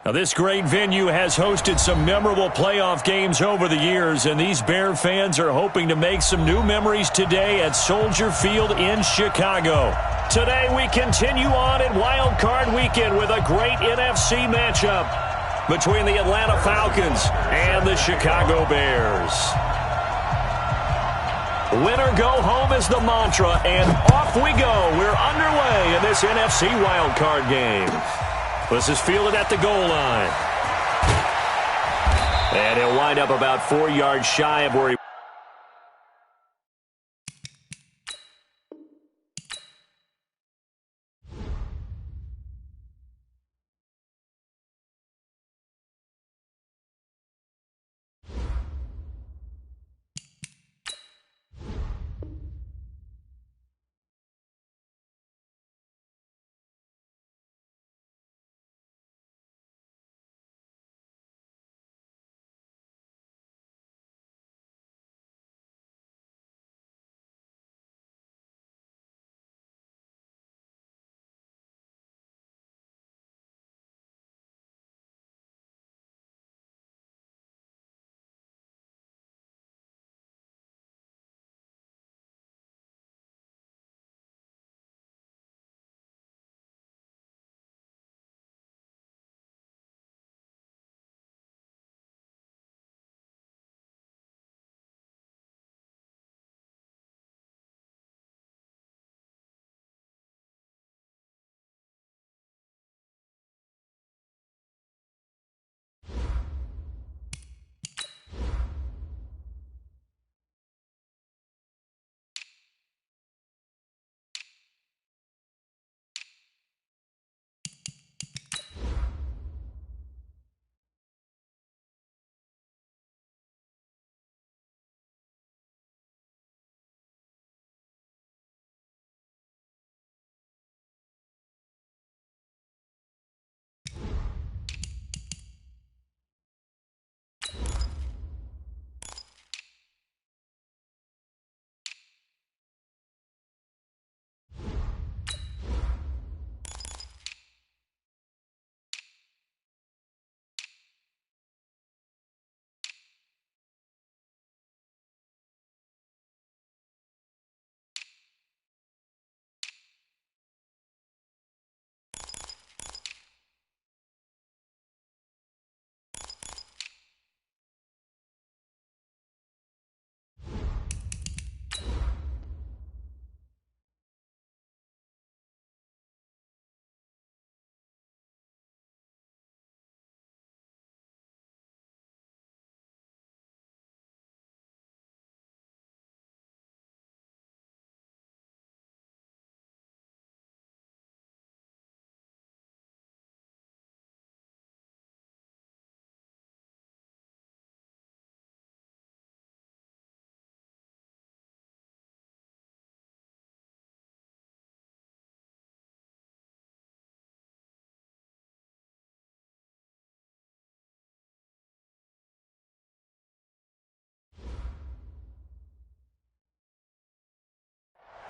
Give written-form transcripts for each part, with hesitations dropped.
Now, this great venue has hosted some memorable playoff games over the years, and these Bear fans are hoping to make some new memories today at Soldier Field in Chicago. Today, we continue on in Wild Card Weekend with a great NFC matchup between the Atlanta Falcons and the Chicago Bears. Winner go home is the mantra, and off we go. We're underway in this NFC Wild Card game. This is fielded at the goal line. And he'll wind up about 4 yards shy of where he...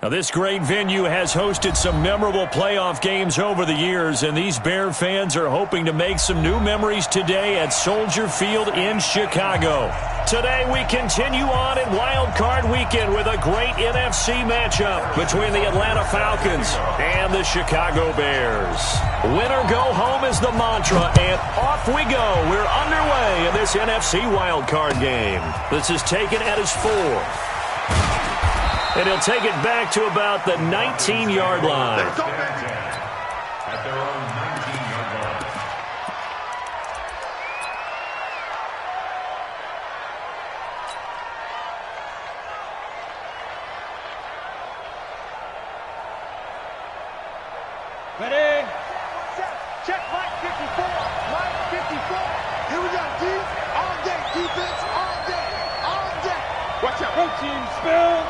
Now, this great venue has hosted some memorable playoff games over the years, and these Bear fans are hoping to make some new memories today at Soldier Field in Chicago. Today, we continue on in Wild Card Weekend with a great NFC matchup between the Atlanta Falcons and the Chicago Bears. Winner go home is the mantra, and off we go. We're underway in this NFC Wild Card game. This is taken at his 4th. And he'll take it back to about the 19-yard line. At their own 19-yard line. Ready? Check Mike 54. Mike 54. Here we go, D. All day. Defense all day. All day. Watch out. Road team spill.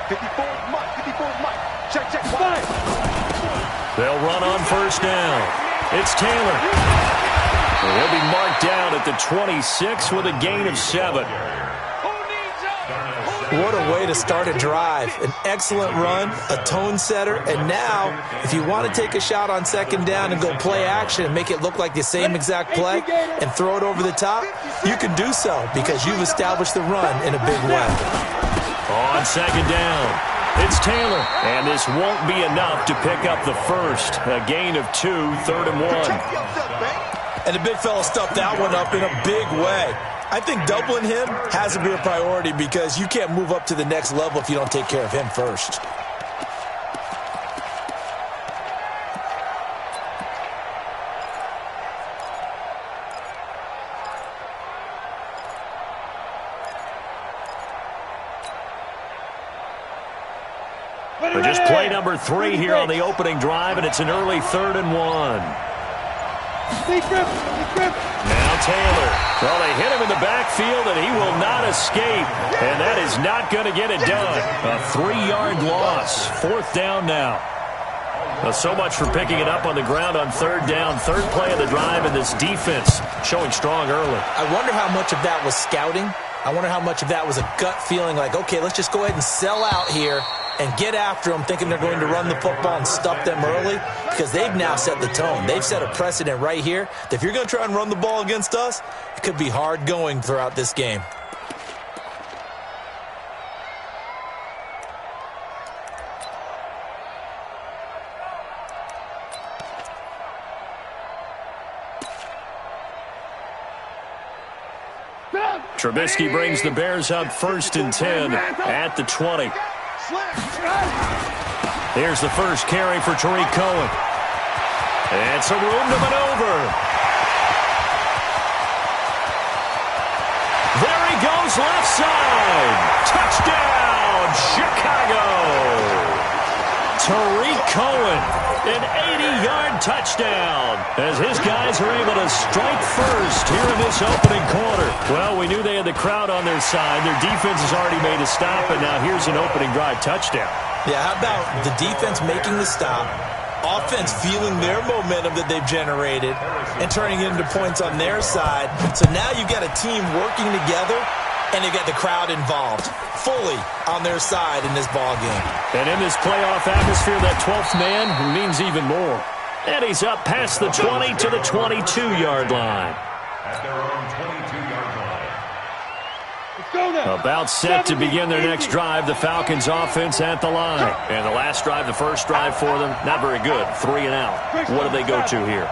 54 is Mike. 54 is Mike. Check, check. Mike. They'll run on first down. It's Taylor. And he'll be marked down at the 26 with a gain of 7. Who needs help? Who What a way to start a drive. An excellent run, a tone setter, and now if you want to take a shot on second down and go play action and make it look like the same exact play and throw it over the top, you can do so because you've established the run in a big way. On second down, it's Taylor, and this won't be enough to pick up the first. A gain of 2, 3rd and 1. And the big fella stuffed that one up in a big way. I think doubling him has to be a priority because you can't move up to the next level if you don't take care of him first. But just play number 3 here on the opening drive, and it's an early 3rd and 1. Now Taylor. Well, they hit him in the backfield, and he will not escape. And that is not going to get it done. A 3-yard loss. 4th down now. Well, so much for picking it up on the ground on 3rd down. 3rd play of the drive, and this defense showing strong early. I wonder how much of that was scouting. I wonder how much of that was a gut feeling like, okay, let's just go ahead and sell out here and get after them, thinking they're going to run the football and stuff them early, because they've now set the tone. They've set a precedent right here that if you're going to try and run the ball against us, it could be hard going throughout this game. Trubisky brings the Bears up 1st and 10 at the 20. Here's the first carry for Tariq Cohen. And some room to maneuver. There he goes, left side. Touchdown, Chicago. Tariq Cohen, an 80-yard touchdown, as his guys are able to strike first here in this opening quarter. Well, we knew they had the crowd on their side. Their defense has already made a stop, and now here's an opening drive touchdown. Yeah, how about the defense making the stop, offense feeling their momentum that they've generated, and turning it into points on their side. So now you've got a team working together, and they've got the crowd involved fully on their side in this ball game. And in this playoff atmosphere, that 12th man means even more. And he's up past the 20 to the 22-yard line. At their own 22-yard line. Let's go now. About set to begin their next drive, the Falcons offense at the line. And the last drive, the first drive for them, not very good. 3 and out. What do they go to here?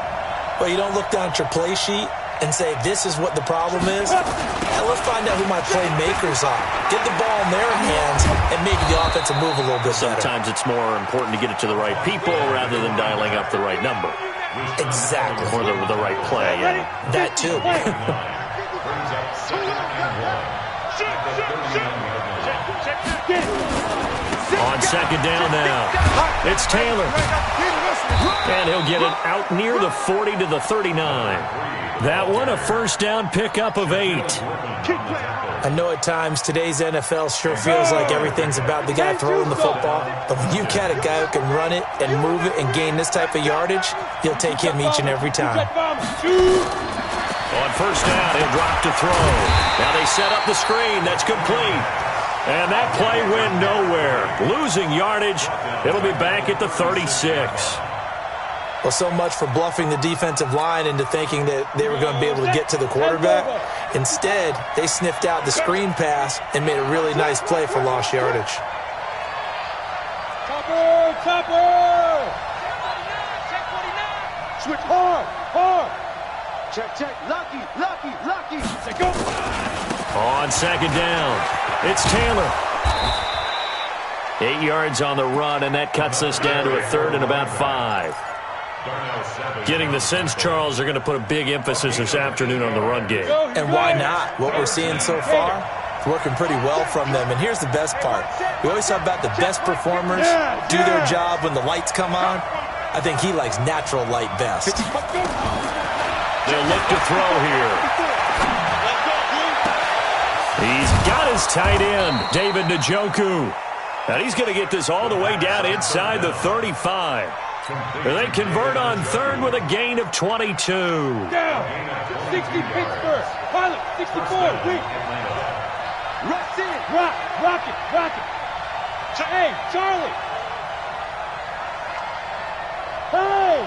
Well, you don't look down at your play sheet and say, this is what the problem is. Now let's find out who my playmakers are. Get the ball in their hands and make the offensive move a little bit better. Sometimes it's more important to get it to the right people rather than dialing up the right number. Exactly. Or the right play. Yeah. That too. On second down now, it's Taylor. And he'll get it out near the 40 to the 39. That one, a first down pickup of 8. I know at times today's NFL sure feels like everything's about the guy throwing the football. But when you got a guy who can run it and move it and gain this type of yardage, you'll take him each and every time. On first down, he'll drop to throw. Now they set up the screen. That's complete. And that play went nowhere. Losing yardage. It'll be back at the 36. Well, so much for bluffing the defensive line into thinking that they were going to be able to get to the quarterback. Instead, they sniffed out the screen pass and made a really nice play for lost yardage. Topper! Switch hard! Check. Lucky. Say go! On second down, it's Taylor. 8 yards on the run, and that cuts us down to a 3rd and about 5. Getting the sense, Charles, they're going to put a big emphasis this afternoon on the run game. And why not? What we're seeing so far, it's working pretty well from them. And here's the best part. We always talk about the best performers do their job when the lights come on. I think he likes natural light best. They'll look to throw here. He's got his tight end, David Njoku. And he's going to get this all the way down inside the 35. And they convert on 3rd with a gain of 22. Down. 60 Pittsburgh. Pilot, 64. Weak. Rush in. Rock it. Hey, Charlie. Hey.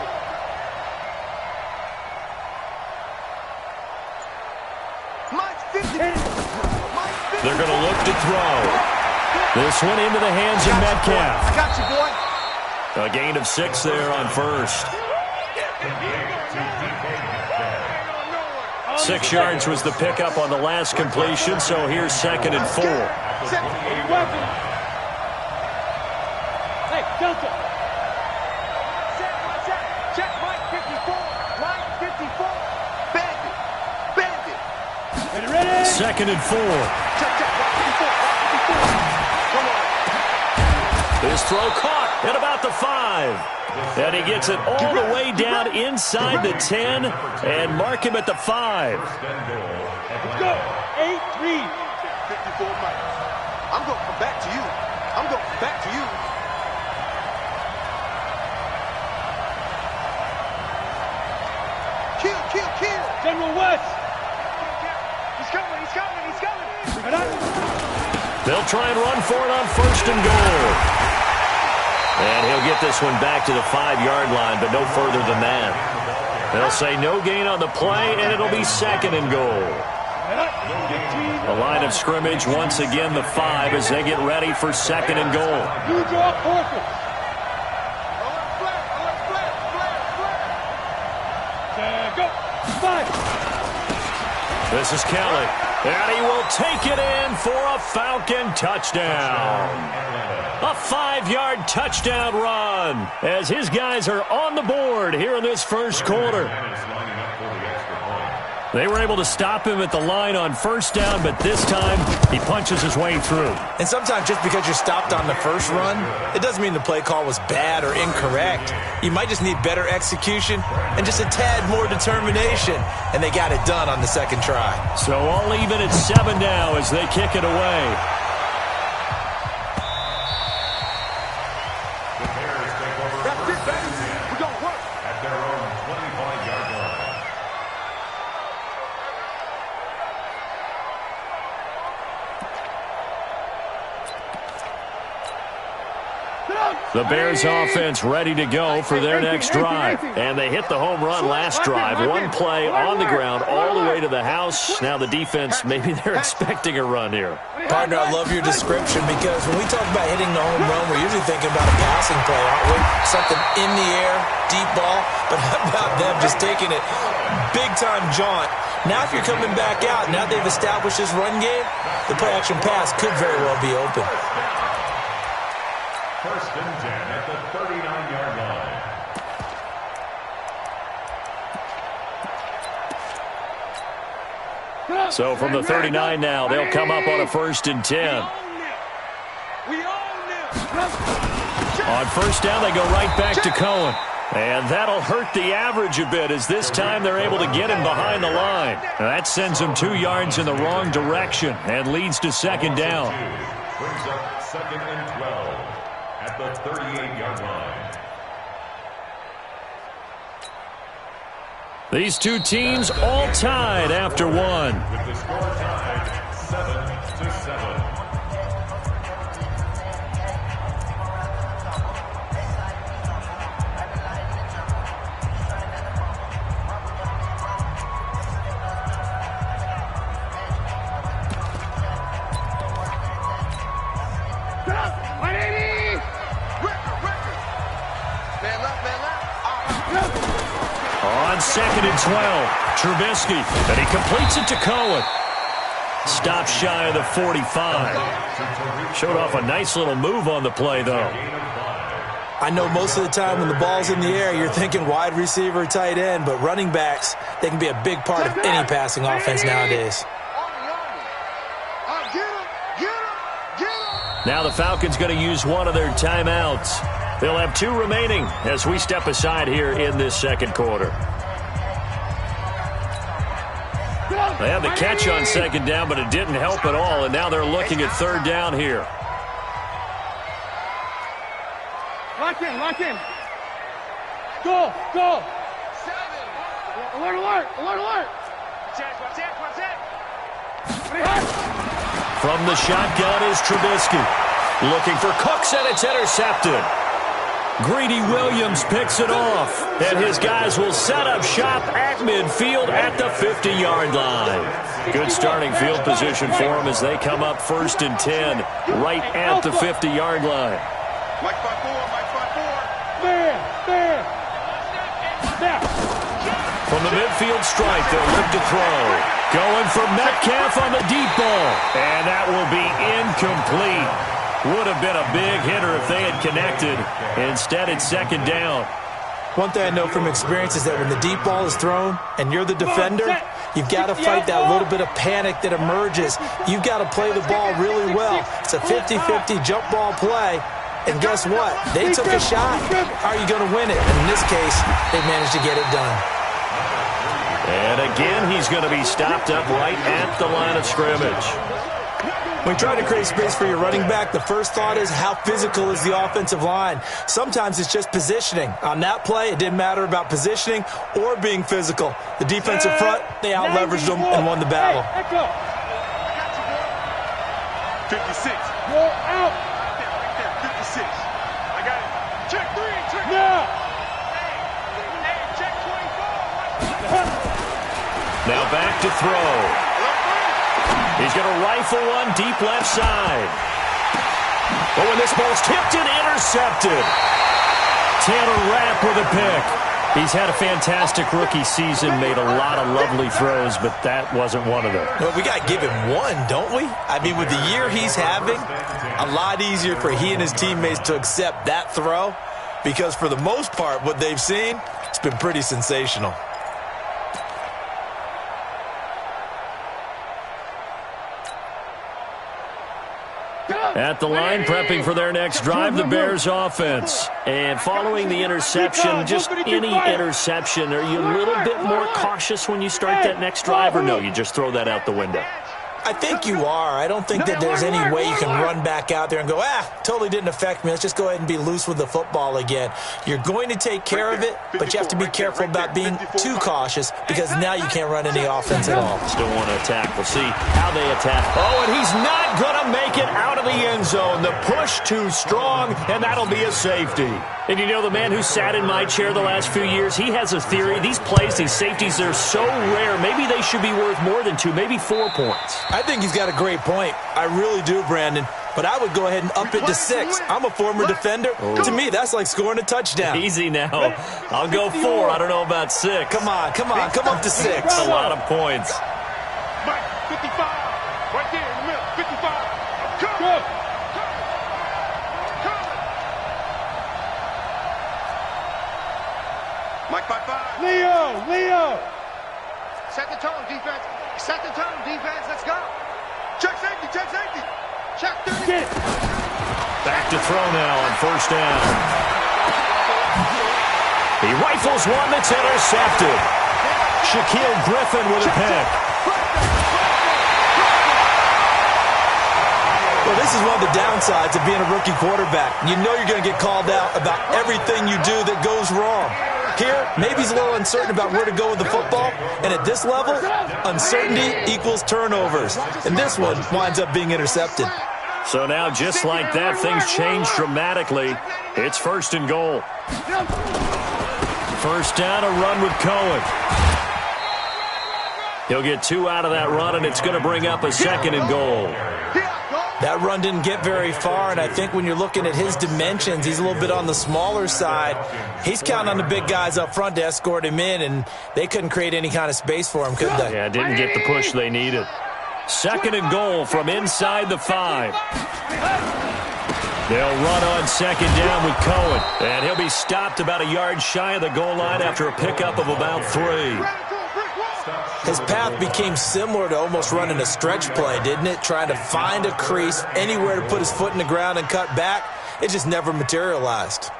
Mike's 50. They're going to look to throw. This one into the hands of Metcalf. I got you, boy. A gain of 6 there on first. 6 yards was the pickup on the last completion, so here's 2nd and 4. Hey, Delta. Check Mike 54. Mike 54. Bandit. Ready? 2nd and 4. Check. Mike 54. Come on. This throw caught at about the 5. And he gets it all the way down inside the 10 and mark him at the 5. Let's go. 8-3. 54 Mike. I'm going to come back to you. Kill. General West. He's coming. They'll try and run for it on 1st and goal. And he'll get this one back to the 5-yard line, but no further than that. They'll say no gain on the play, and it'll be 2nd and goal. The line of scrimmage, once again, the 5 as they get ready for 2nd and goal. You draw forfeit. Go. 5. This is Kelly, and he will take it in for a Falcon touchdown. A 5-yard touchdown run as his guys are on the board here in this first quarter. They were able to stop him at the line on 1st down, but this time he punches his way through. And sometimes just because you're stopped on the first run, it doesn't mean the play call was bad or incorrect. You might just need better execution and just a tad more determination, and they got it done on the 2nd try. So all even at 7 now as they kick it away. That's it, baby. We're going to work. At their own 25-yard line. The Bears offense ready to go for their next drive. And they hit the home run last drive. One play on the ground all the way to the house. Now the defense, maybe they're expecting a run here. Partner, I love your description because when we talk about hitting the home run, we're usually thinking about a passing play, aren't we? Something in the air, deep ball. But how about them just taking it big-time jaunt? Now if you're coming back out, now they've established this run game, the play-action pass could very well be open. 1st and 10 at the 39-yard line. So from the 39 now, they'll come up on a 1st and 10. On 1st down, they go right back to Cohen. And that'll hurt the average a bit as this time they're able to get him behind the line. Now that sends him 2 yards in the wrong direction and leads to 2nd down. Brings up 2nd and 12 at the 38-yard line. These two teams all tied after one. With the score tied 7-7. On 2nd and 12, Trubisky, and he completes it to Cohen. Stopped shy of the 45. Showed off a nice little move on the play, though. I know most of the time when the ball's in the air, you're thinking wide receiver, tight end, but running backs, they can be a big part of any passing offense nowadays. Now the Falcons going to use one of their timeouts. They'll have 2 remaining as we step aside here in this 2nd quarter. They had the catch on 2nd down, but it didn't help at all, and now they're looking at 3rd down here. Lock in. Go. Alert. Watch that. From the shotgun is Trubisky. Looking for Cooks, and it's intercepted. Greedy Williams picks it off, and his guys will set up shop at midfield at the 50-yard line. Good starting field position for them as they come up 1st and 10 right at the 50-yard line. Mike 5-4, Mike 5-4. Man. From the midfield stripe, they'll look to throw. Going for Metcalf on the deep ball, and that will be incomplete. Would have been a big hitter if they had connected. Instead, it's 2nd down. One thing I know from experience is that when the deep ball is thrown and you're the defender, you've got to fight that little bit of panic that emerges. You've got to play the ball really well. It's a 50-50 jump ball play. And guess what? They took a shot. How are you going to win it? And in this case, they managed to get it done. And again, he's going to be stopped up right at the line of scrimmage. When you try to create space for your running back, the first thought is how physical is the offensive line. Sometimes it's just positioning. On that play, it didn't matter about positioning or being physical. The defensive front, they out-leveraged them and won the battle. 56. Go out. Right there, 56. I got it. Check 3. Check now. Hey, check 24. Now back to throw. He's going to rifle one deep left side. Oh, and this ball's tipped and intercepted. Taylor Rapp with a pick. He's had a fantastic rookie season, made a lot of lovely throws, but that wasn't one of them. Well, we got to give him one, don't we? I mean, with the year he's having, a lot easier for he and his teammates to accept that throw because for the most part, what they've seen, it's been pretty sensational. At the line, prepping for their next drive, the Bears offense. And following the interception, just any interception, are you a little bit more cautious when you start that next drive, or no, you just throw that out the window? I think you are. I don't think that there's any way you can run back out there and go, totally didn't affect me. Let's just go ahead and be loose with the football again. You're going to take care of it, but you have to be careful about being too cautious because now you can't run any offense at all. Still want to attack. We'll see how they attack. Oh, and he's not going to make it out of the end zone. The push too strong, and that'll be a safety. And you know, the man who sat in my chair the last few years, he has a theory. These plays, these safeties, they're so rare. Maybe they should be worth more than 2, maybe 4 points. I think he's got a great point. I really do, Brandon. But I would go ahead and up it to 6. I'm a former defender. Oh. To me, that's like scoring a touchdown. Easy now. I'll go 4. I don't know about 6. Come on. Come up to 6. That's a lot of points. Mike, 55. Right there in the middle. 55. Come. Mike 5-5. Leo. Set the tone, defense. Set the tone, defense. Let's go. Check safety. Check 30. Back to throw now on 1st down. He rifles one that's intercepted. Shaquille Griffin with a pick. Well, this is one of the downsides of being a rookie quarterback. You know you're going to get called out about everything you do that goes wrong. Here, maybe he's a little uncertain about where to go with the football, and at this level, uncertainty equals turnovers. And this one winds up being intercepted. So now, just like that, things change dramatically. It's 1st and goal. 1st down, a run with Cohen. He'll get 2 out of that run, and it's going to bring up a 2nd and goal. That run didn't get very far, and I think when you're looking at his dimensions, he's a little bit on the smaller side. He's counting on the big guys up front to escort him in, and they couldn't create any kind of space for him, could they? Yeah, didn't get the push they needed. 2nd and goal from inside the 5. They'll run on 2nd down with Cohen, and he'll be stopped about a yard shy of the goal line after a pickup of about 3. His path became similar to almost running a stretch play, didn't it? Trying to find a crease, anywhere to put his foot in the ground and cut back. It just never materialized.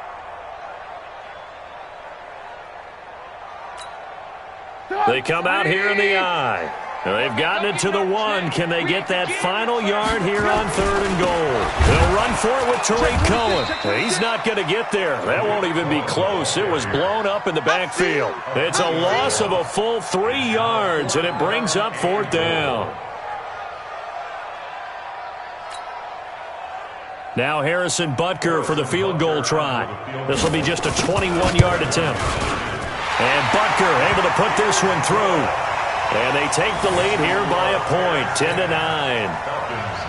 They come out here in the eye. They've gotten it to the 1. Can they get that final yard here on 3rd and goal? They'll run for it with Tariq Cohen. He's not going to get there. That won't even be close. It was blown up in the backfield. It's a loss of a full 3 yards, and it brings up 4th down. Now Harrison Butker for the field goal try. This will be just a 21-yard attempt. And Butker able to put this one through. And they take the lead here by a point, 10-9.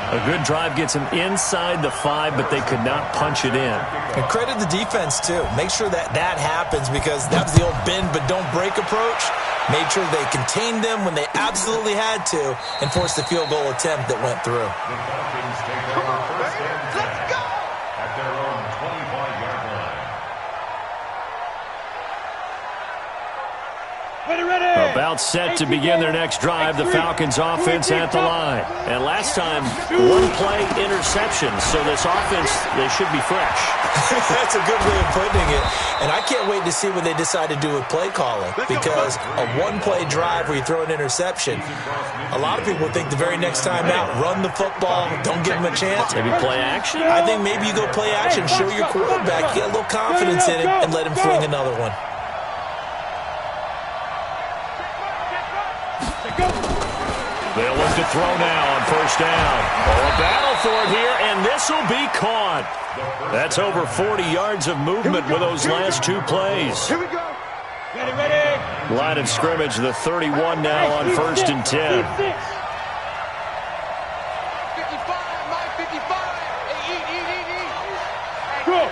A good drive gets them inside the 5, but they could not punch it in. And credit the defense, too. Make sure that happens, because that was the old bend but don't break approach. Made sure they contained them when they absolutely had to and forced the field goal attempt that went through. The Falcons take over first and 10 at their own 25-yard line. About set to begin their next drive, the Falcons offense at the line. And last time, one-play interception, so this offense, they should be fresh. That's a good way of putting it. And I can't wait to see what they decide to do with play calling, because a one-play drive where you throw an interception, a lot of people think the very next time out, run the football, don't give them a chance. Maybe play action? I think maybe you go play action, show your quarterback, get a little confidence in him, and let him fling another one. They'll look to throw now on first down. Oh, a battle for it here, and this will be caught. That's over 40 yards of movement with those last two plays. Here we go. Ready. Line of scrimmage, the 31 now on first and 10. 55, Mike, 55. Hey, eat. Go.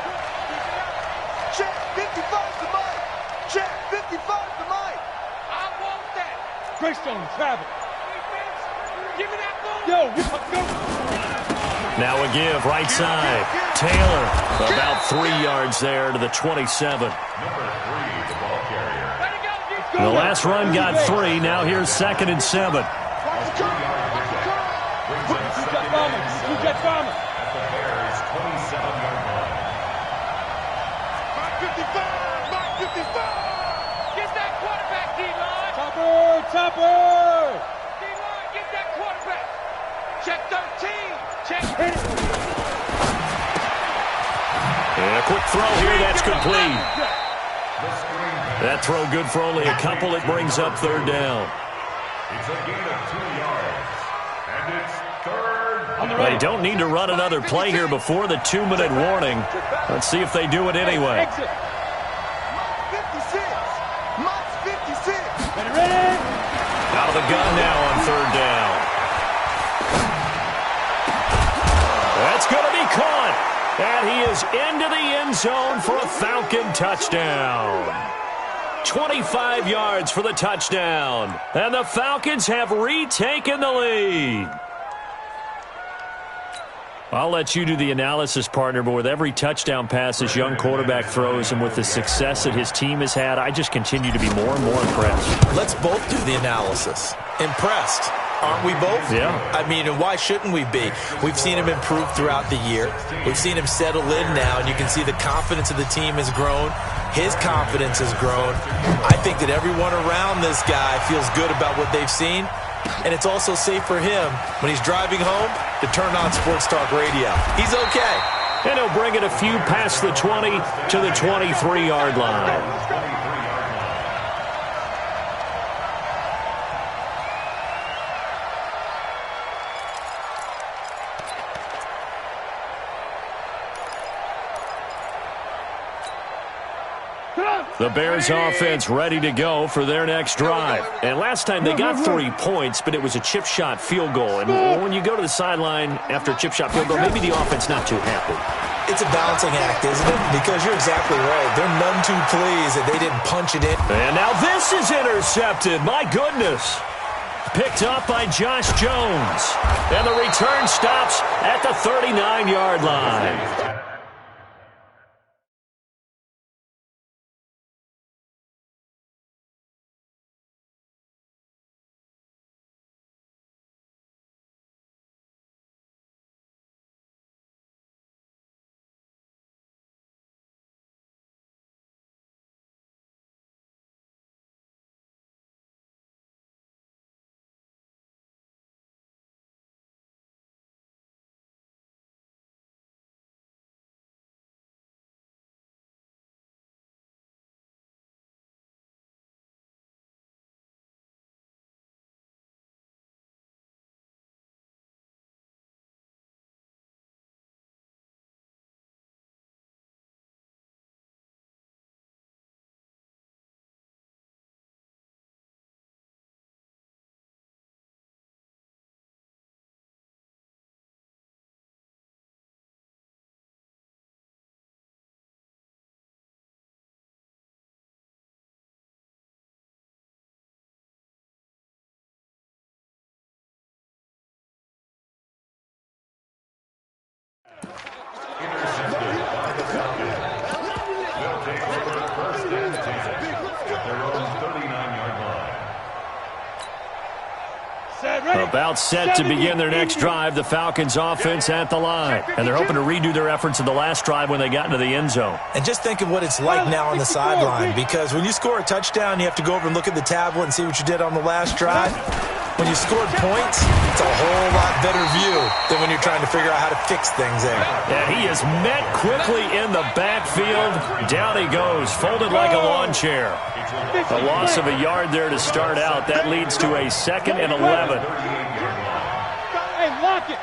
Check, 55 to Mike. Check, 55 to Mike. I want that. Greystone, travel. Give me that ball. Go. Now a give, right side. Taylor, about 3 yards there to the 27. Number 3, the ball carrier. The last run got 3. Now here's second and 7. Watch the curve. Brings them second and 7 at the Bears' 27-yard line. Mike 55. Mike 55. Get that quarterback, D-line. Topper. D-line, get that quarterback. Check 13. Check. Hit it. And a quick throw here, that's complete. The screen pass. That throw good for only a couple. It brings up third down. It's a gain of 2 yards. And it's third. They don't need to run another play here before the 2-minute warning. Let's see if they do it anyway. Exit. Mike 56. Mike's 56. Ready. Out of the gun now on third down. That's going to be caught. And he is into the end zone for a Falcon touchdown. 25 yards for the touchdown. And the Falcons have retaken the lead. I'll let you do the analysis, partner, but with every touchdown pass this young quarterback throws and with the success that his team has had, I just continue to be more and more impressed. Let's both do the analysis. Impressed. Aren't we both? Yeah. I mean, and why shouldn't we be? We've seen him improve throughout the year. We've seen him settle in now, and you can see the confidence of the team has grown. His confidence has grown. I think that everyone around this guy feels good about what they've seen, and it's also safe for him when he's driving home to turn on Sports Talk Radio. He's okay. And he'll bring it a few past the 20 to the 23-yard line. The Bears offense ready to go for their next drive. And last time they got 3 points, but it was a chip shot field goal. And when you go to the sideline after a chip shot field goal, maybe the offense not too happy. It's a balancing act, isn't it? Because you're exactly right. They're none too pleased that they didn't punch it in. And now this is intercepted. My goodness. Picked up by Josh Jones. And the return stops at the 39-yard line. About set to begin their next drive, the Falcons offense at the line. And they're hoping to redo their efforts in the last drive when they got into the end zone. And just think of what it's like now on the sideline, because when you score a touchdown, you have to go over and look at the tablet and see what you did on the last drive. When you scored points, it's a whole lot better view than when you're trying to figure out how to fix things there. Yeah, he is met quickly in the backfield. Down he goes, folded like a lawn chair. A loss of a yard there to start out. That leads to a 2nd and 11. Hey, lock it.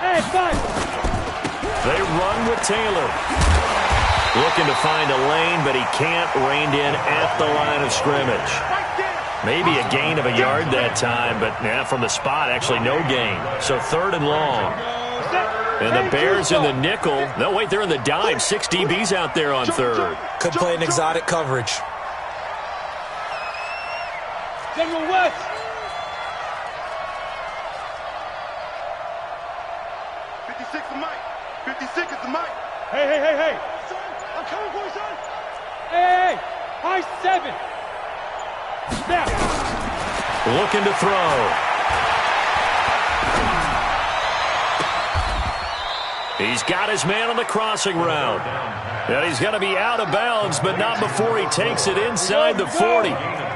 Hey, fight. They run with Taylor. Looking to find a lane, but he can't rein in at the line of scrimmage. Maybe a gain of a yard that time, but from the spot, actually no gain. So 3rd and long. And the Bears in the nickel. No, wait, they're in the dime. 6 DBs out there on 3rd. Could play an exotic coverage. General West. '56 is Mike. 56 is the Mike. Hey. Son, I'm coming for you, son. Hey. High 7. Snap. Looking to throw. He's got his man on the crossing route. And he's going to be out of bounds, but not before he takes it inside the 40.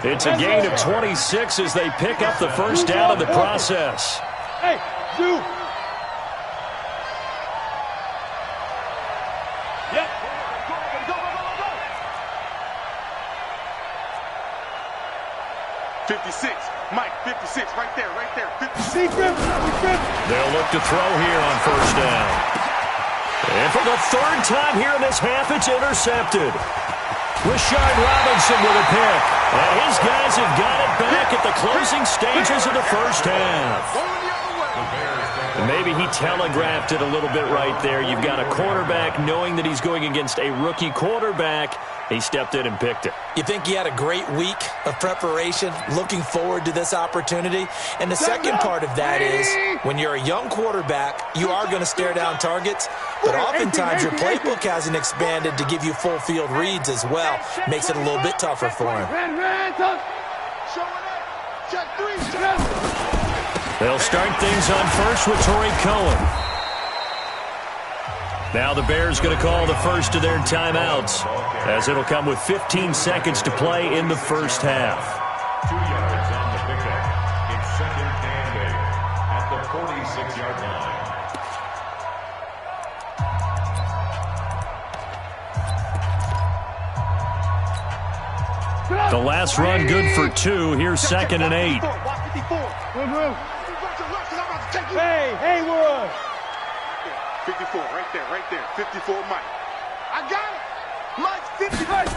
It's a gain of 26 as they pick up the first down in the process. Hey, you. Yep. 56. Mike, 56. Right there. 56. They'll look to throw here on first down. And for the 3rd time here in this half, it's intercepted. Rashard Robinson with a pick. And his guys have got it back at the closing stages of the first half. And maybe he telegraphed it a little bit right there. You've got a quarterback knowing that he's going against a rookie quarterback. He stepped in and picked it. You think he had a great week of preparation, looking forward to this opportunity? And the second part of that is, when you're a young quarterback, you are going to stare down targets, but oftentimes your playbook hasn't expanded to give you full field reads as well. Makes it a little bit tougher for him. They'll start things on first with Torrey Cohen. Now the Bears going to call the first of their timeouts, as it'll come with 15 seconds to play in the first half. 2 yards on the pickup. It's 2nd and 8 at the 46-yard line. The last run good for 2. Here's 2nd and 8. Hey, Haywood. 54, right there. 54, Mike. I got it. Mike, 55.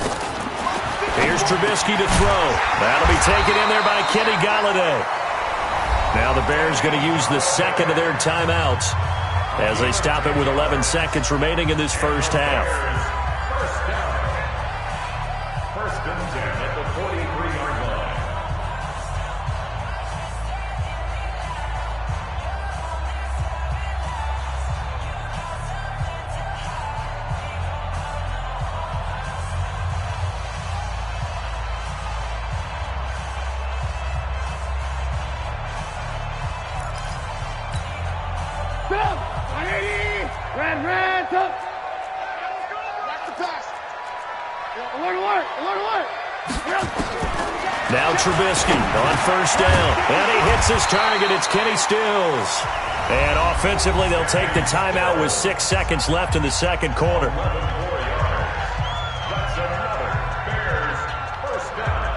Here's Trubisky to throw. That'll be taken in there by Kenny Galladay. Now the Bears going to use the 2nd of their timeouts as they stop it with 11 seconds remaining in this first half. First down. 1st and 10 at the 43-yard line. Red, top. Watch the pass. Alert. Now Trubisky on first down. And he hits his target. It's Kenny Stills. And offensively, they'll take the timeout with 6 seconds left in the second quarter. That's another Bears first down.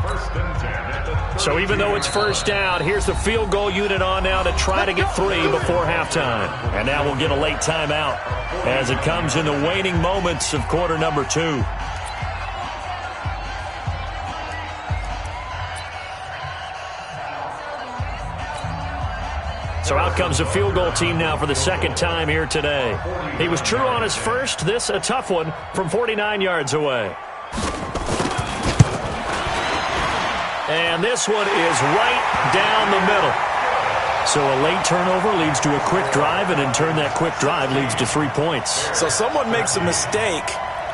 1st and 10 at the 30. So even though it's first down, here's the field goal unit on now to try to get 3 before halftime. And now we'll get a late timeout as it comes in the waning moments of quarter number 2. So out comes the field goal team now for the 2nd time here today. He was true on his first. This a tough one from 49 yards away. And this one is right down the middle. So a late turnover leads to a quick drive, and in turn that quick drive leads to 3 points. So someone makes a mistake,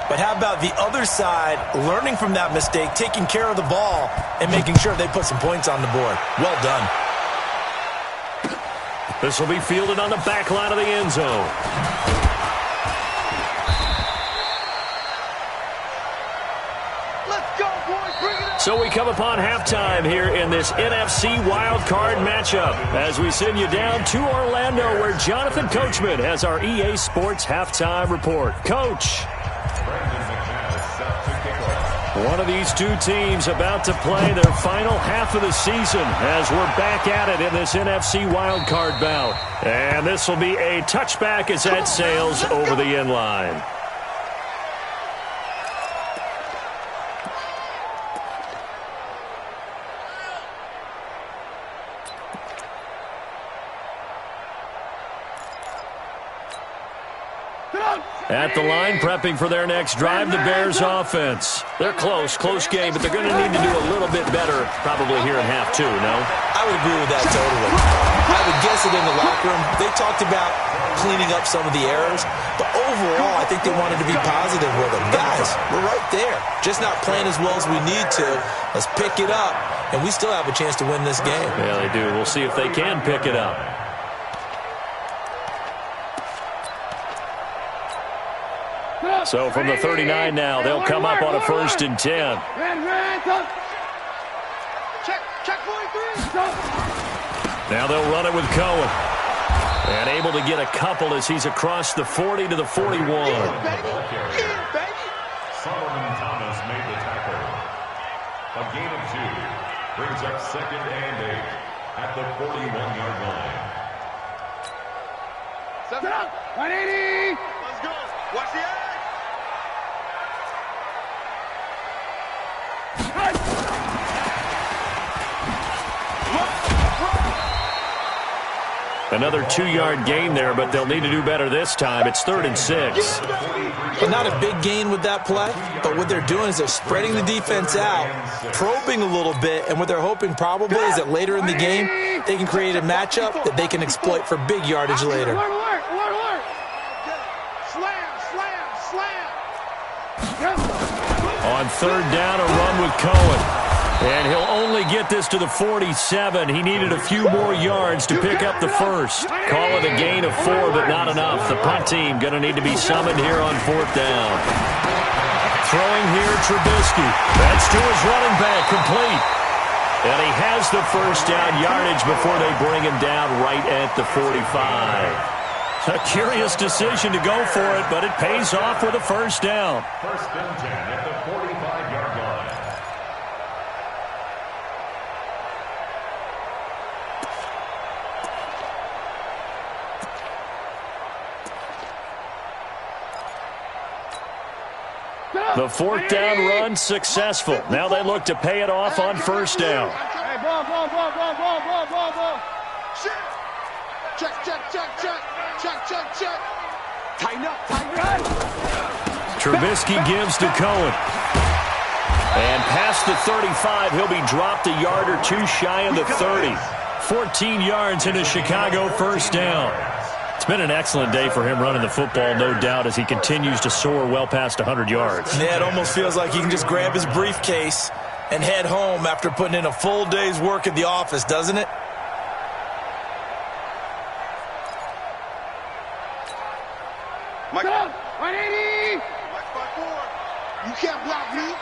But how about the other side, learning from that mistake, taking care of the ball, and making sure they put some points on the board? Well done. This will be fielded on the back line of the end zone. Let's go, boys. Bring it up. So we come upon halftime here in this NFC wildcard matchup as we send you down to Orlando where Jonathan Coachman has our EA Sports halftime report. Coach. One of these two teams about to play their final half of the season as we're back at it in this NFC wildcard bout. And this will be a touchback as that sails over the end line. At the line, prepping for their next drive, the Bears offense. They're close game, but they're going to need to do a little bit better probably here in half two, no? I would agree with that totally. I would guess it in the locker room. They talked about cleaning up some of the errors, but overall, I think they wanted to be positive with them. Guys, we're right there. Just not playing as well as we need to. Let's pick it up, and we still have a chance to win this game. Yeah, they do. We'll see if they can pick it up. So from the 39 now, they'll come up on a 1st and 10. Check 43. Now they'll run it with Cohen. And able to get a couple as he's across the 40 to the 41. Solomon Thomas made the tackle. A gain of 2 brings up 2nd and 8 at the 41-yard line. 180. Let's go. Watch the edge. Another 2-yard gain there, but they'll need to do better this time. It's 3rd and 6. But not a big gain with that play, but what they're doing is they're spreading the defense out, probing a little bit, and what they're hoping probably is that later in the game, they can create a matchup that they can exploit for big yardage later. On 3rd down, a run with Cohen. And he'll only get this to the 47. He needed a few more yards to pick up the first. Call it a gain of 4, but not enough. The punt team going to need to be summoned here on 4th down. Throwing here, Trubisky. That's to his running back, complete. And he has the first down yardage before they bring him down right at the 45. A curious decision to go for it, but it pays off with a first down. 1st and 10 at the 45-yard line. The 4th down run successful. Now they look to pay it off on 1st down. Hey, ball. Check. Tighten up. Trubisky gives to Cohen. And past the 35, he'll be dropped a yard or 2 shy of the 30. 14 yards into Chicago, 1st down. It's been an excellent day for him running the football, no doubt, as he continues to soar well past 100 yards. Yeah, it almost feels like he can just grab his briefcase and head home after putting in a full day's work at the office, doesn't it? Mike, 180. Mike 5-4. You can't block me.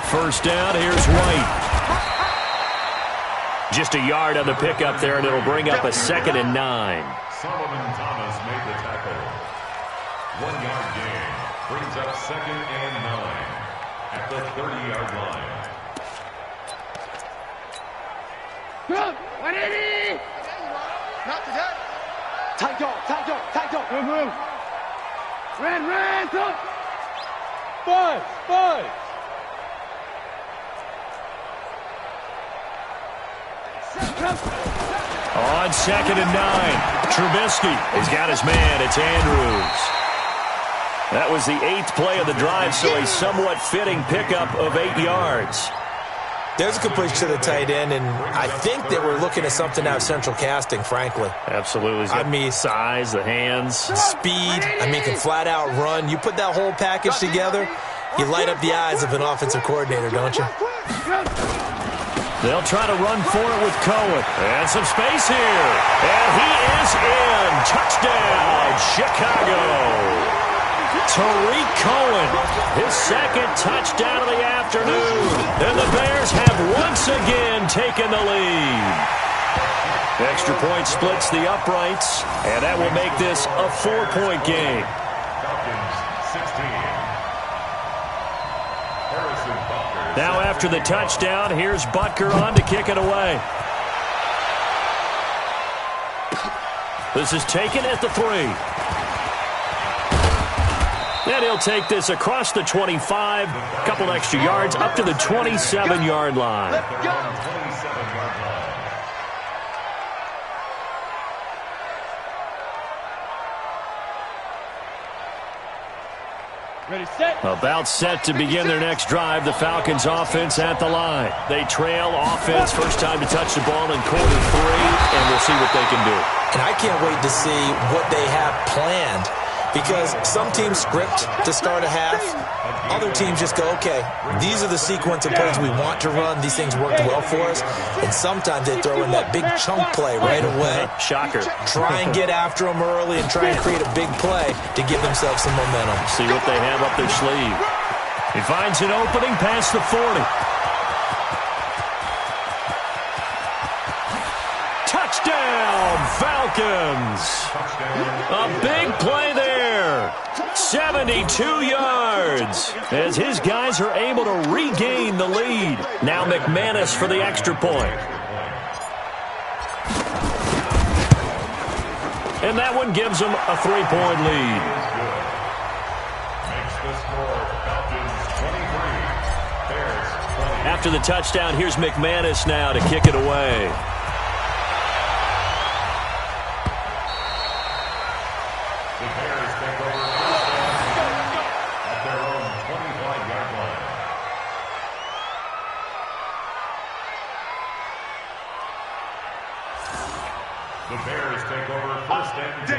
1st down, here's White. Just a yard on the pickup there, and it'll bring up a 2nd and 9. Solomon Thomas made the tackle. 1-yard gain brings up 2nd and 9 at the 30-yard line. 180. Not today. Tight dog. Move. Red, go. Buzz. On 2nd and 9, Trubisky has got his man. It's Andrews. That was the 8th play of the drive, so a somewhat fitting pickup of 8 yards. There's a completion to the tight end, and I think that we're looking at something out of central casting, frankly. Absolutely. I mean, size, the hands. Speed. I mean, can flat out run. You put that whole package together, you light up the eyes of an offensive coordinator, don't you? They'll try to run for it with Cohen. And some space here. And he is in. Touchdown, Chicago. Tariq Cohen, his second touchdown of the afternoon. And the Bears have once again taken the lead. Extra point splits the uprights, and that will make this a 4-point game. Now after the touchdown, here's Butker on to kick it away. This is taken at the 3. And he'll take this across the 25, a couple extra yards, up to the 27-yard line. Ready, set. About set to begin their next drive. The Falcons offense at the line. They trail offense. First time to touch the ball in quarter 3, and we'll see what they can do. And I can't wait to see what they have planned, because some teams script to start a half. Other teams just go, okay, these are the sequence of plays we want to run. These things worked well for us. And sometimes they throw in that big chunk play right away. Shocker. Try and get after them early and try and create a big play to give themselves some momentum. See what they have up their sleeve. He finds an opening past the 40. Touchdown, Falcons. A big play there. 72 yards as his guys are able to regain the lead. Now McManus for the extra point. And that one gives them a 3-point lead. After the touchdown, here's McManus now to kick it away. The Bears take over first and 10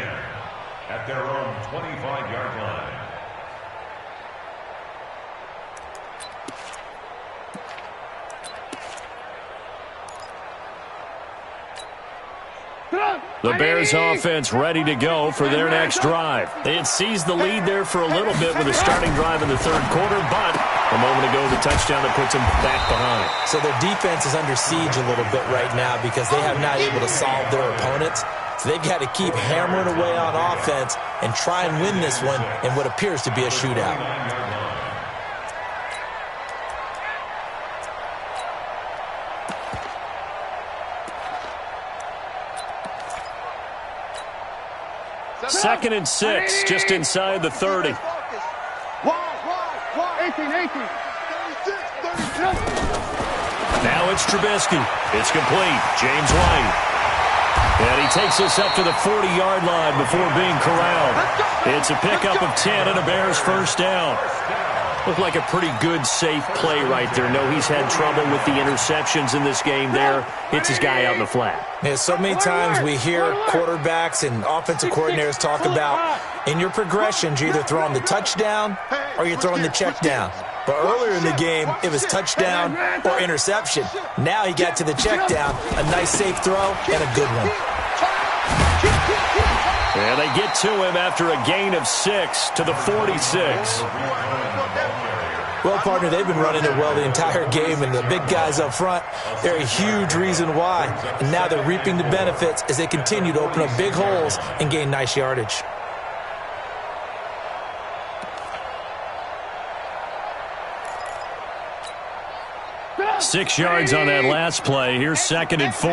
at their own 25-yard line. The Bears offense ready to go for their next drive. They had seized the lead there for a little bit with a starting drive in the third quarter, but a moment ago the touchdown that puts them back behind. So their defense is under siege a little bit right now because they have not able to solve their opponents. So they've got to keep hammering away on offense and try and win this one in what appears to be a shootout. Second and 6, just inside the 30. 18, 18. Now it's Trubisky. It's complete. James White. And he takes us up to the 40-yard line before being corralled. It's a pickup of 10 and a Bears first down. Looked like a pretty good, safe play right there. No, he's had trouble with the interceptions in this game there. Hits his guy out in the flat. Yeah, so many times we hear quarterbacks and offensive coordinators talk about in your progressions, you're either throwing the touchdown or you're throwing the check down. But earlier in the game, it was touchdown or interception. Now he got to the check down, a nice safe throw, and a good one. And they get to him after a gain of 6 to the 46. Well, partner, they've been running it well the entire game, and the big guys up front, they're a huge reason why. And now they're reaping the benefits as they continue to open up big holes and gain nice yardage. Six yards on that last play. Here's second and 4.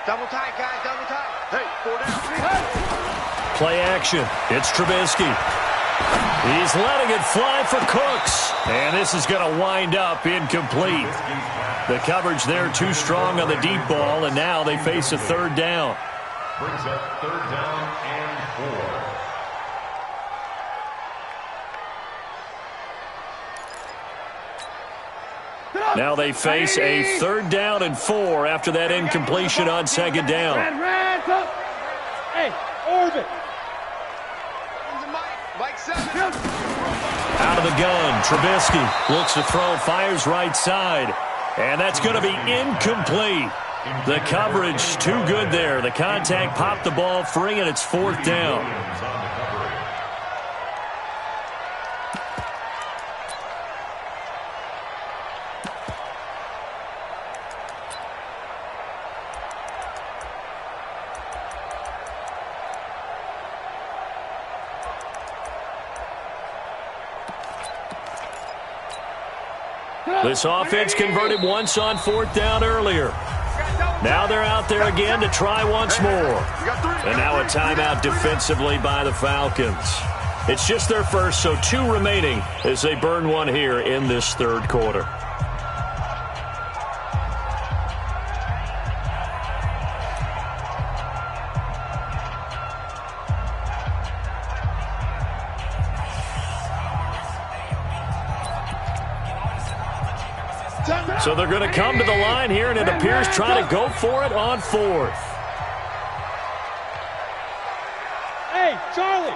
Double tight, guys, double tight. Hey, 4 down. Play action. It's Trubisky. He's letting it fly for Cooks. And this is going to wind up incomplete. The coverage there too strong on the deep ball, and now they face a third down. Brings up third down and 4. Now they face a 3rd down and 4 after that incompletion on 2nd down. Hey, orbit. Out of the gun, Trubisky looks to throw, fires right side, and that's going to be incomplete. The coverage too good there. The contact popped the ball free, and it's 4th down. This offense converted once on 4th down earlier. Now they're out there again to try once more. And now a timeout defensively by the Falcons. It's just their first, so 2 remaining as they burn one here in this 3rd quarter. So they're going to come to the line here, and it appears trying to go for it on 4th. Hey, Charlie.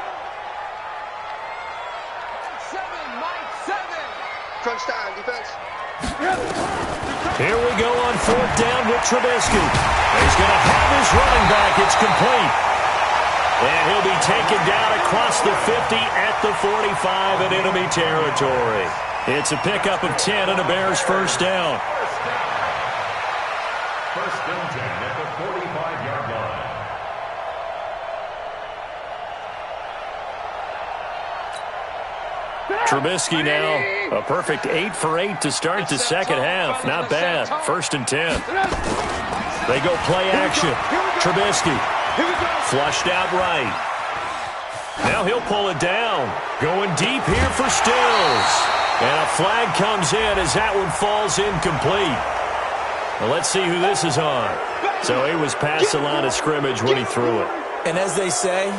7, Mike, 7. Crunch time, defense. Here we go on 4th down with Trubisky. He's going to have his running back. It's complete. And he'll be taken down across the 50 at the 45 in enemy territory. It's a pickup of 10 and a Bears 1st down. 1st and 10 at the 45-yard line. Trubisky now, a perfect 8 for 8 to start the 2nd half. Not bad. 1st and 10. They go play action. Trubisky flushed out right. Now he'll pull it down. Going deep here for Stills. And a flag comes in as that one falls incomplete. Well, let's see who this is on. So he was past the line of scrimmage when he threw it. And as they say,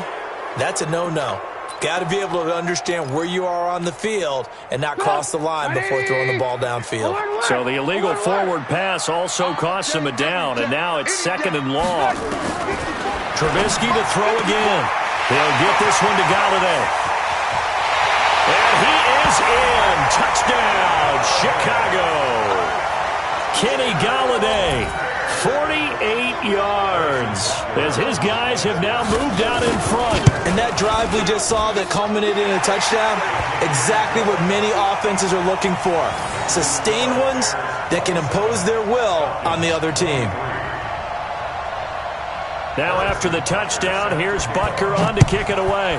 that's a no-no. Got to be able to understand where you are on the field and not cross the line before throwing the ball downfield. So the illegal forward pass also cost him a down, and now it's 2nd and long. Trubisky to throw again. He'll get this one to Galladay. And he is in. Touchdown, Chicago. Kenny Galladay, 48 yards, as his guys have now moved out in front. And that drive we just saw that culminated in a touchdown, exactly what many offenses are looking for. Sustained ones that can impose their will on the other team. Now after the touchdown, here's Butker on to kick it away.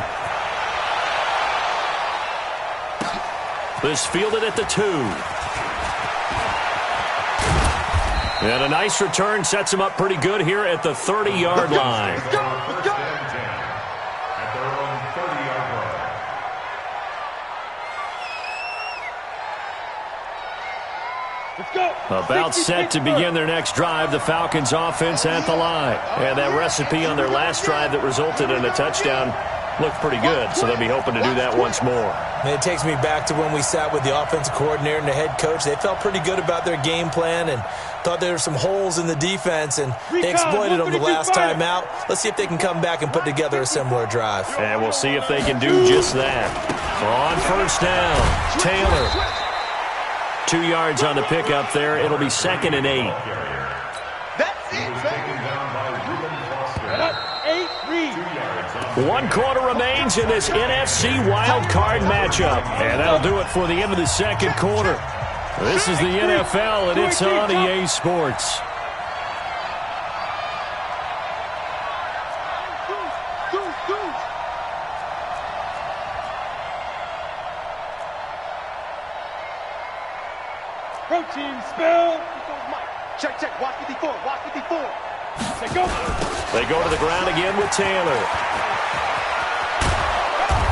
This fielded at the 2. And a nice return sets him up pretty good here at the 30-yard line. First and 10 at their own 30-yard line. Let's go. About set to begin their next drive, the Falcons offense at the line. And that recipe on their last drive that resulted in a touchdown looked pretty good, so they'll be hoping to do that once more. And it takes me back to when we sat with the offensive coordinator and the head coach. They felt pretty good about their game plan and thought there were some holes in the defense, and they exploited them the last time out. Let's see if they can come back and put together a similar drive. And we'll see if they can do just that. On 1st down, Taylor. 2 yards on the pickup there. It'll be 2nd and 8. That's it, Taken down by Reuben Foster. 8 read. 1 quarter remains in this NFC wildcard matchup. And that'll do it for the end of the 2nd quarter. This is the NFL, and it's on EA Sports. Protein spill. Check, check. Watch 54. Watch 54. Let's go. They go to the ground again with Taylor.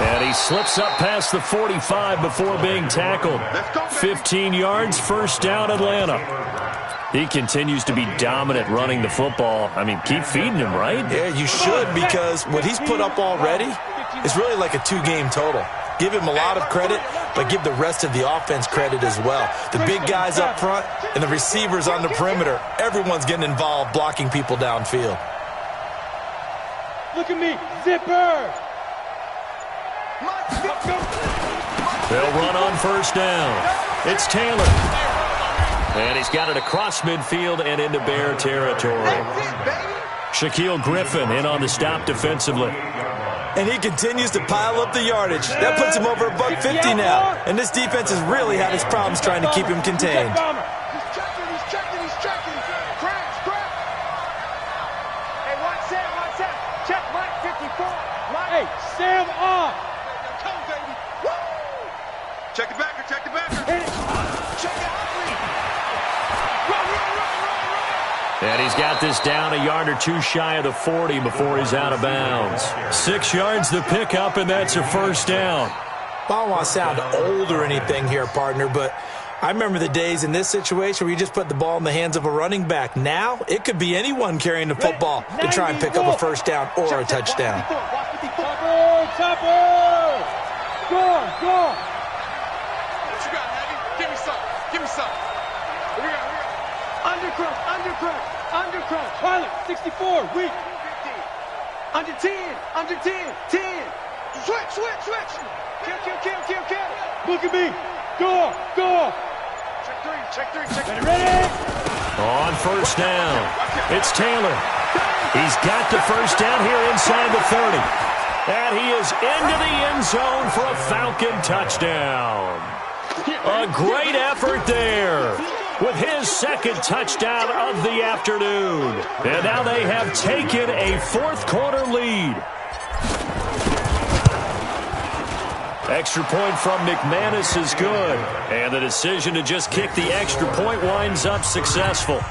And he slips up past the 45 before being tackled. 15 yards, 1st down, Atlanta. He continues to be dominant running the football. I mean, keep feeding him, right? Yeah, you should, because what he's put up already is really like a 2-game total. Give him a lot of credit, but give the rest of the offense credit as well. The big guys up front and the receivers on the perimeter, everyone's getting involved blocking people downfield. Look at me, zipper. They'll run on first down. It's Taylor. And he's got it across midfield and into Bear territory. Shaquille Griffin in on the stop defensively. And he continues to pile up the yardage. That puts him over $150 now. And this defense has really had its problems trying to keep him contained. He's checking. Crash. Hey, watch Sam. Check Mike 54. Hey, Sam off. Come, baby. Woo! Check the backer. Hit it. Check it out. Run. And he's got this down a yard or two shy of the 40 before he's out of bounds. 6 yards the pickup, and that's a first down. I don't want to sound old or anything here, partner, but I remember the days in this situation where you just put the ball in the hands of a running back. Now, it could be anyone carrying the football to try and pick up a first down or a touchdown. Topper! Go! What you got, Naggy? Give me some. Here we go. Undercrunch. Pilot, 64, weak. 50. Under 10. 10. Switch. Kill. Look at me. Go. Check three. Ready? On first down, it's Taylor. He's got the first down here inside the 30. And he is into the end zone for a Falcon touchdown. A great effort there with his second touchdown of the afternoon. And now they have taken a fourth-quarter lead. Extra point from McManus is good. And the decision to just kick the extra point winds up successful.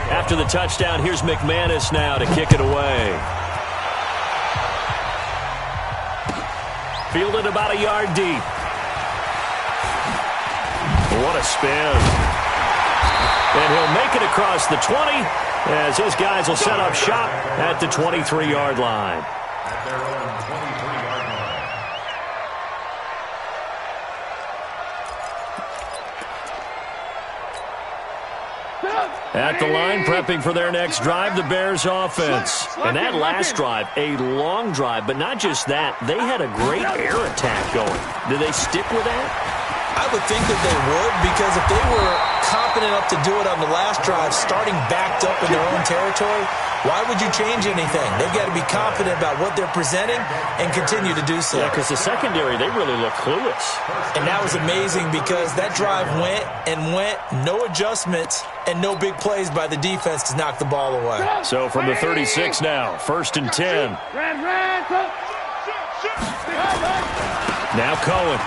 After the touchdown, here's McManus now to kick it away. Fielded about a yard deep. What a spin. And he'll make it across the 20 as his guys will set up shop at the 23-yard line. At their own 23-yard line. At the line, prepping for their next drive, the Bears offense. And that last drive, a long drive, but not just that. They had a great air attack going. Do they stick with that? I would think that they would, because if they were confident enough to do it on the last drive, starting backed up in their own territory, why would you change anything? They've got to be confident about what they're presenting and continue to do so. Yeah, because the secondary, they really look clueless. And that was amazing because that drive went, no adjustments, and no big plays by the defense to knock the ball away. So from the 36 now, 1st and 10. Now Cohen.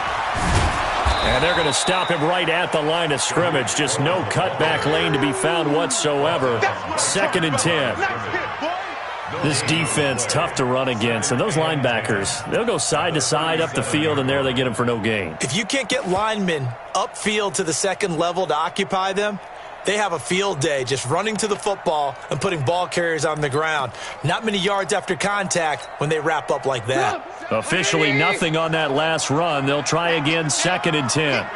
And they're going to stop him right at the line of scrimmage. Just no cutback lane to be found whatsoever. 2nd and 10. This defense, tough to run against. And those linebackers, they'll go side to side up the field, and there they get him for no gain. If you can't get linemen upfield to the second level to occupy them, they have a field day just running to the football and putting ball carriers on the ground. Not many yards after contact when they wrap up like that. Officially nothing on that last run. They'll try again, 2nd and 10.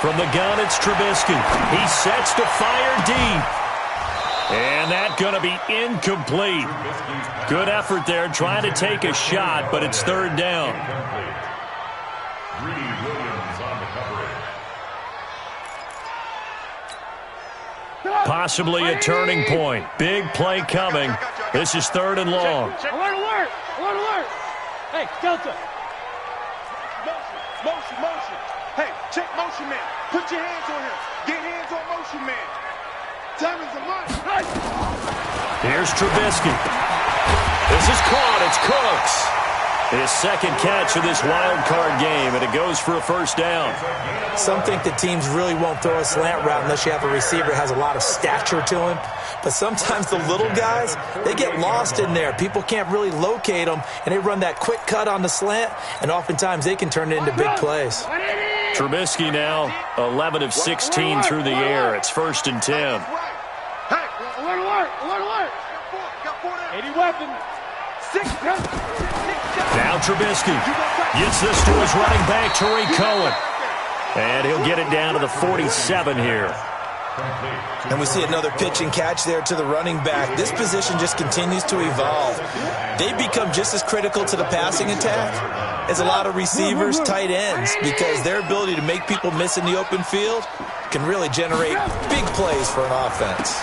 From the gun, it's Trubisky. He sets to fire deep. And that's going to be incomplete. Good effort there trying to take a shot, but it's 3rd down. Possibly a turning point. Big play coming. This is 3rd and long. Alert! Hey, Delta. Motion. Hey, check motion man. Put your hands on him. Get hands on motion man. Time is the money. Here's Trubisky. This is caught. It's Cooks. His second catch of this wild card game, and it goes for a 1st down. Some think that teams really won't throw a slant route unless you have a receiver that has a lot of stature to him. But sometimes the little guys, they get lost in there. People can't really locate them, and they run that quick cut on the slant, and oftentimes they can turn it into big plays. Trubisky now 11 of 16 through the air. It's 1st and 10. Alert! 80 weapons. 6 shots. Now Trubisky gets this to his running back, Tariq Cohen. And he'll get it down to the 47 here. And we see another pitch and catch there to the running back. This position just continues to evolve. They become just as critical to the passing attack as a lot of receivers, tight ends, because their ability to make people miss in the open field can really generate big plays for an offense.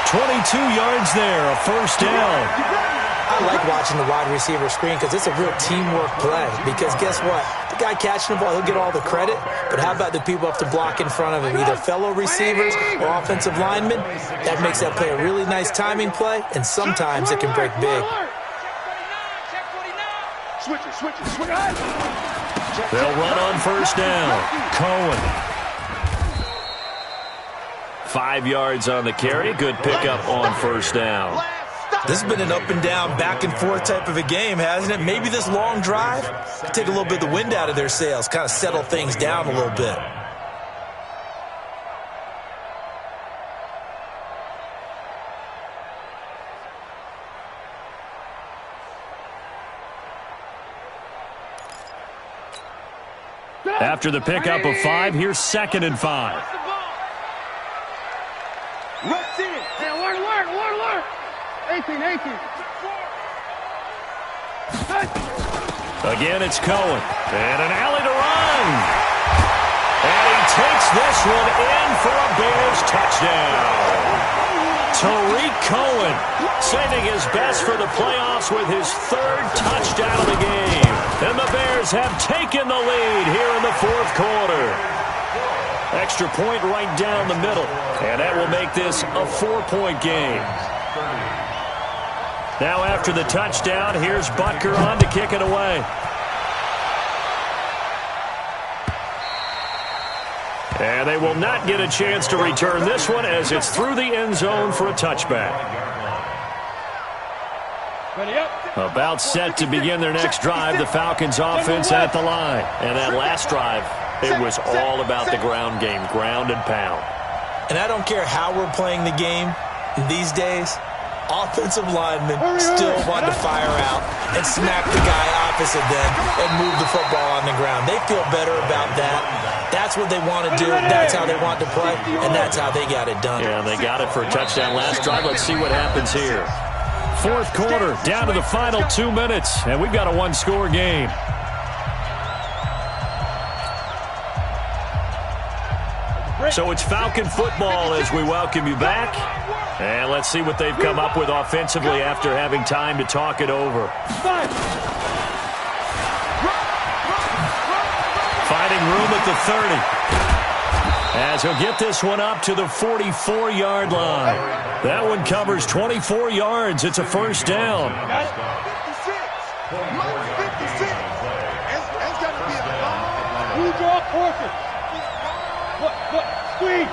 "22 yards there, a first down." I like watching the wide receiver screen because it's a real teamwork play. Because guess what? The guy catching the ball, he'll get all the credit. But how about the people up to block in front of him, either fellow receivers or offensive linemen? That makes that play a really nice timing play, and sometimes it can break big. They'll run on first down. Cohen. 5 yards on the carry. Good pickup on first down. This has been an up-and-down, back-and-forth type of a game, hasn't it? Maybe this long drive could take a little bit of the wind out of their sails, kind of settle things down a little bit. After the pickup of 5, here's 2nd and 5. Rush in. Hey, alert. 18. Again, it's Cohen. And an alley to run. And he takes this one in for a Bears touchdown. Tariq Cohen saving his best for the playoffs with his 3rd touchdown of the game. And the Bears have taken the lead here in the 4th quarter. Extra point right down the middle. And that will make this a 4-point game. Now after the touchdown, here's Butker on to kick it away. And they will not get a chance to return this one as it's through the end zone for a touchback. About set to begin their next drive, the Falcons offense at the line. And that last drive, it was all about the ground game, ground and pound. And I don't care how we're playing the game these days, offensive linemen still want to fire out and smack the guy opposite them and move the football on the ground. They feel better about that. That's what they want to do. That's how they want to play, and that's how they got it done. Yeah, they got it for a touchdown last drive. Let's see what happens here. 4th quarter, down to the final 2 minutes, and we've got a 1-score game. So it's Falcon football as we welcome you back. And let's see what they've come up with offensively after having time to talk it over. Finding room at the 30. As he'll get this one up to the 44-yard line. That one covers 24 yards. It's a first down. 56. Mike 56. It's got to be a long. You draw Porter. Look, squeeze.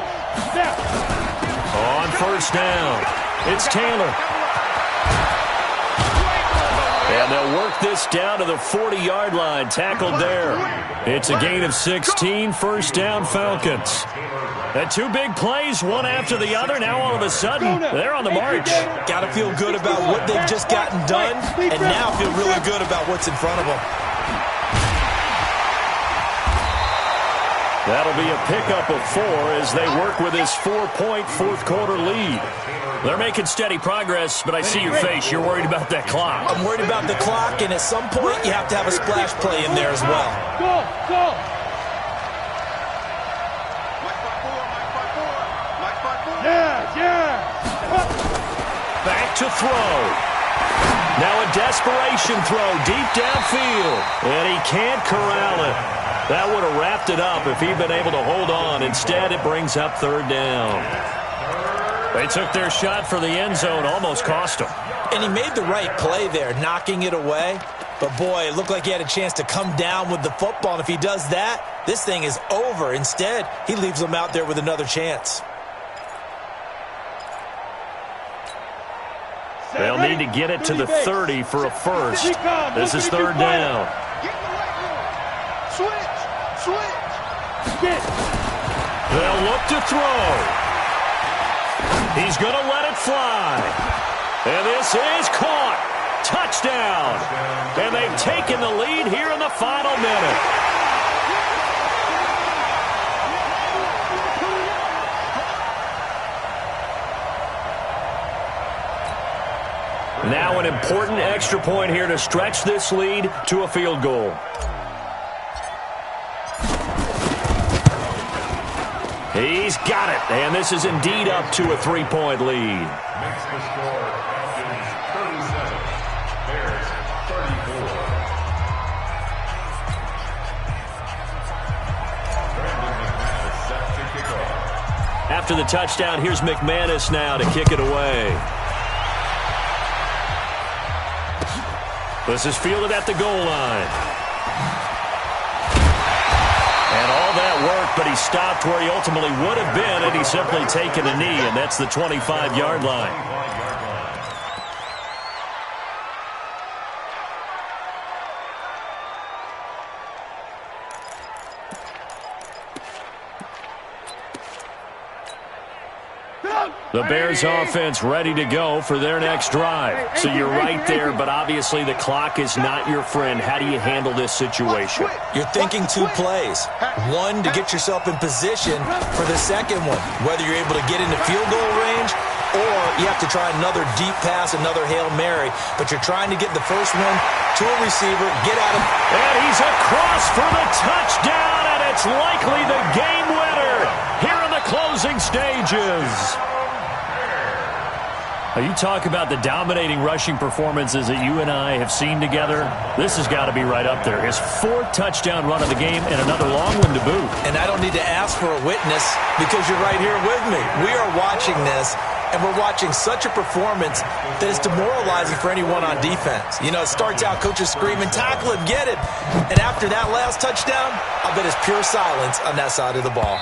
Step. On first down, it's Taylor. And they'll work this down to the 40-yard line, tackled there. It's a gain of 16, first down Falcons. And 2 big plays, one after the other. Now all of a sudden, they're on the march. Got to feel good about what they've just gotten done, and now feel really good about what's in front of them. That'll be a pickup of 4 as they work with this 4-point 4th quarter lead. They're making steady progress, but I see your face. You're worried about that clock. I'm worried about the clock, and at some point, you have to have a splash play in there as well. Go. Yeah. Back to throw. Now a desperation throw deep downfield, and he can't corral it. That would have wrapped it up if he'd been able to hold on. Instead, it brings up 3rd down. They took their shot for the end zone, almost cost him. And he made the right play there, knocking it away. But, boy, it looked like he had a chance to come down with the football. And if he does that, this thing is over. Instead, he leaves them out there with another chance. They'll need to get it to the 30 for a first. This is 3rd down. Switch. They'll look to throw. He's going to let it fly. And this is caught. Touchdown. And they've taken the lead here in the final minute. Now an important extra point here to stretch this lead to a field goal. He's got it, and this is indeed up to a 3-point lead. Makes the score Falcons 37, Bears 34. Brandon McManus set to kick off. After the touchdown, here's McManus now to kick it away. This is fielded at the goal line. And all that work, but he stopped where he ultimately would have been had he simply taken a knee, and that's the 25-yard line. The Bears offense ready to go for their next drive. So you're right there, but obviously the clock is not your friend. How do you handle this situation? You're thinking 2 plays. One, to get yourself in position for the second one, whether you're able to get into field goal range or you have to try another deep pass, another Hail Mary. But you're trying to get the first one to a receiver, get at him. And he's across for the touchdown, and it's likely the game winner here in the closing stages. You talk about the dominating rushing performances that you and I have seen together. This has got to be right up there. His 4th touchdown run of the game and another long one to boot. And I don't need to ask for a witness because you're right here with me. We are watching this, and we're watching such a performance that is demoralizing for anyone on defense. You know, it starts out coaches screaming, tackle him, get it. And after that last touchdown, I'll bet it's pure silence on that side of the ball.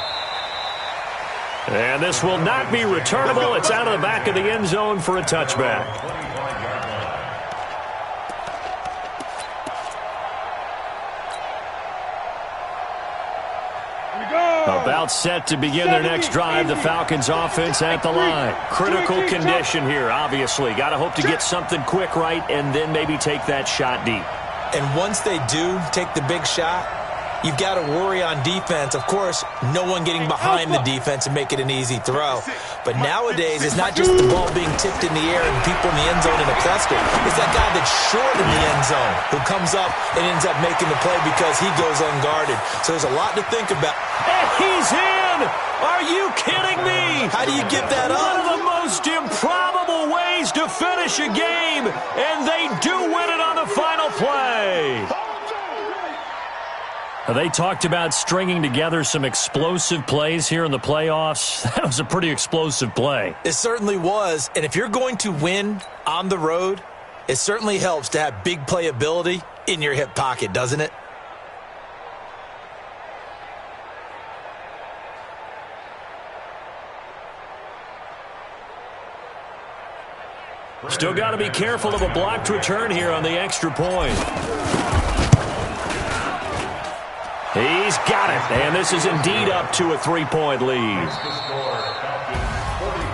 And this will not be returnable. It's out of the back of the end zone for a touchback. About set to begin their next drive, the Falcons offense at the line. Critical condition here, obviously. Got to hope to get something quick right and then maybe take that shot deep. And once they do take the big shot, you've got to worry on defense. Of course, no one getting behind the defense and make it an easy throw. But nowadays, it's not just the ball being tipped in the air and people in the end zone in a cluster. It's that guy that's short in the end zone who comes up and ends up making the play because he goes unguarded. So there's a lot to think about. And he's in! Are you kidding me? How do you give that up? One of the most improbable ways to finish a game, and they do win it on the final play. They talked about stringing together some explosive plays here in the playoffs. That was a pretty explosive play. It certainly was. And if you're going to win on the road, it certainly helps to have big playability in your hip pocket, doesn't it? Still got to be careful of a blocked return here on the extra point. He's got it, and this is indeed up to a 3-point lead.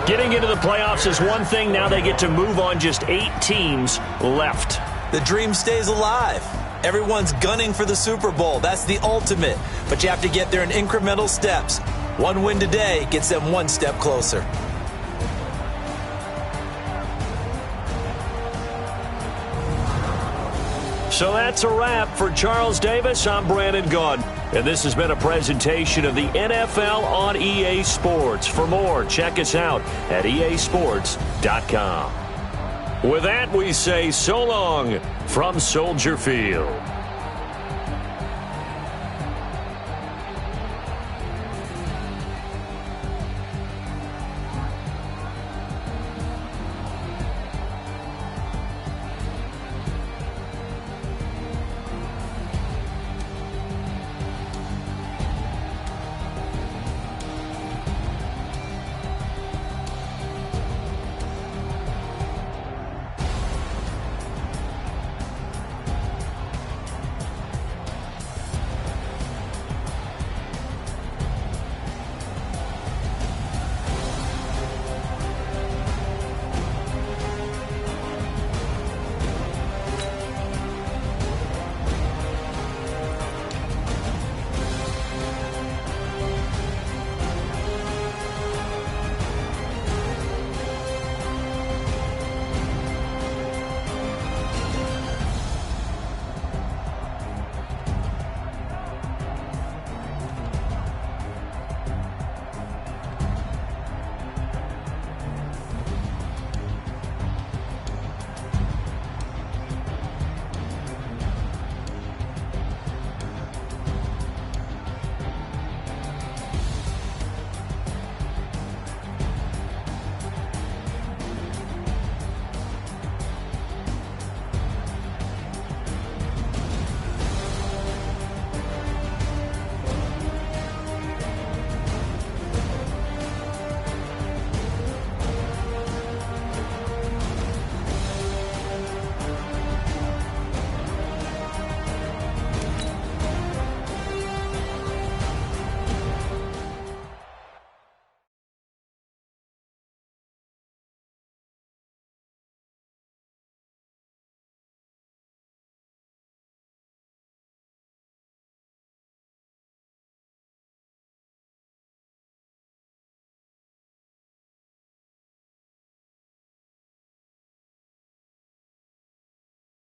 Getting into the playoffs is one thing. Now they get to move on. Just 8 teams left. The dream stays alive. Everyone's gunning for the Super Bowl. That's the ultimate. But you have to get there in incremental steps. One win today gets them one step closer. So that's a wrap for Charles Davis. I'm Brandon Gaudin, and this has been a presentation of the NFL on EA Sports. For more, check us out at easports.com. With that, we say so long from Soldier Field.